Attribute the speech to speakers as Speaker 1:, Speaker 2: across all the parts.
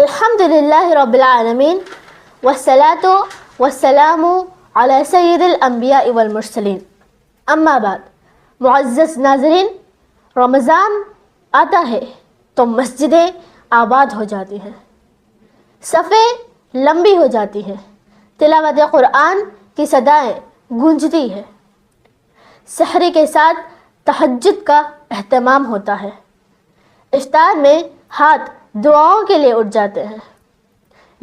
Speaker 1: الحمد للہ رب العالمین والصلاة والسلام علی سید الانبیاء والمرسلین، اما بعد۔ معزز ناظرین، رمضان آتا ہے تو مسجدیں آباد ہو جاتی ہیں، صفیں لمبی ہو جاتی ہیں، تلاوت قرآن کی صدائیں گونجتی ہیں، سحری کے ساتھ تہجد کا اہتمام ہوتا ہے، افطار میں ہاتھ دعاؤں کے لیے اٹھ جاتے ہیں۔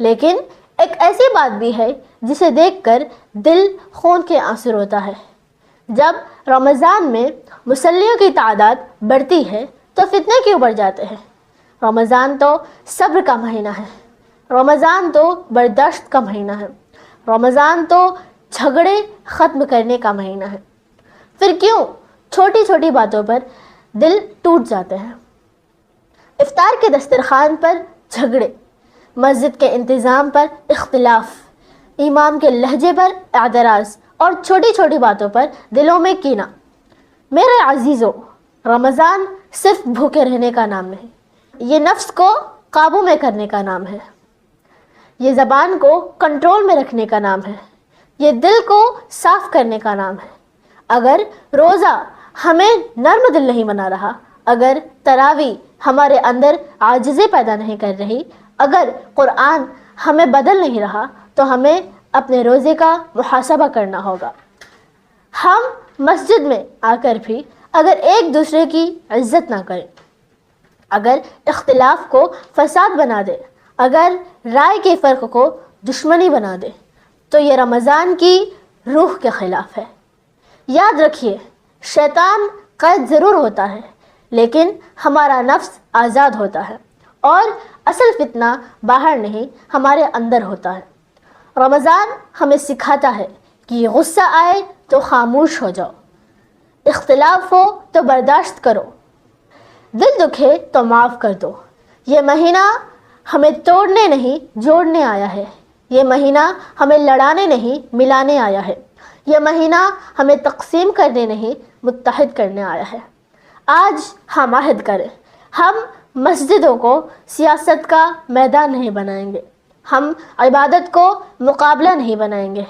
Speaker 1: لیکن ایک ایسی بات بھی ہے جسے دیکھ کر دل خون کے آنسو روتا ہے۔ جب رمضان میں مصلیوں کی تعداد بڑھتی ہے تو فتنے کیوں بڑھ جاتے ہیں؟ رمضان تو صبر کا مہینہ ہے، رمضان تو برداشت کا مہینہ ہے، رمضان تو جھگڑے ختم کرنے کا مہینہ ہے۔ پھر کیوں چھوٹی چھوٹی باتوں پر دل ٹوٹ جاتے ہیں؟ افطار کے دسترخوان پر جھگڑے، مسجد کے انتظام پر اختلاف، امام کے لہجے پر اعتراض اور چھوٹی چھوٹی باتوں پر دلوں میں کینہ۔ میرے عزیزو، رمضان صرف بھوکے رہنے کا نام نہیں، یہ نفس کو قابو میں کرنے کا نام ہے، یہ زبان کو کنٹرول میں رکھنے کا نام ہے، یہ دل کو صاف کرنے کا نام ہے۔ اگر روزہ ہمیں نرم دل نہیں بنا رہا، اگر تراویح ہمارے اندر عاجزی پیدا نہیں کر رہی، اگر قرآن ہمیں بدل نہیں رہا، تو ہمیں اپنے روزے کا محاسبہ کرنا ہوگا۔ ہم مسجد میں آ کر بھی اگر ایک دوسرے کی عزت نہ کریں، اگر اختلاف کو فساد بنا دے، اگر رائے کے فرق کو دشمنی بنا دے، تو یہ رمضان کی روح کے خلاف ہے۔ یاد رکھیے، شیطان قید ضرور ہوتا ہے، لیکن ہمارا نفس آزاد ہوتا ہے، اور اصل فتنہ باہر نہیں، ہمارے اندر ہوتا ہے۔ رمضان ہمیں سکھاتا ہے کہ غصہ آئے تو خاموش ہو جاؤ، اختلاف ہو تو برداشت کرو، دل دکھے تو معاف کر دو۔ یہ مہینہ ہمیں توڑنے نہیں جوڑنے آیا ہے، یہ مہینہ ہمیں لڑانے نہیں ملانے آیا ہے، یہ مہینہ ہمیں تقسیم کرنے نہیں متحد کرنے آیا ہے۔ آج ہم عہد کریں، ہم مسجدوں کو سیاست کا میدان نہیں بنائیں گے، ہم عبادت کو مقابلہ نہیں بنائیں گے،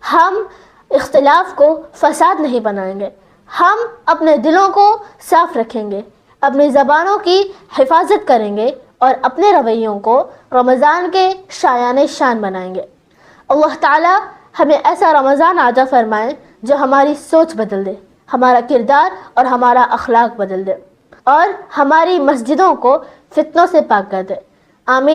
Speaker 1: ہم اختلاف کو فساد نہیں بنائیں گے، ہم اپنے دلوں کو صاف رکھیں گے، اپنی زبانوں کی حفاظت کریں گے، اور اپنے رویوں کو رمضان کے شایان شان بنائیں گے۔ اللہ تعالیٰ ہمیں ایسا رمضان عطا فرمائے جو ہماری سوچ بدل دے، ہمارا کردار اور ہمارا اخلاق بدل دے، اور ہماری مسجدوں کو فتنوں سے پاک کر دے۔ آمین۔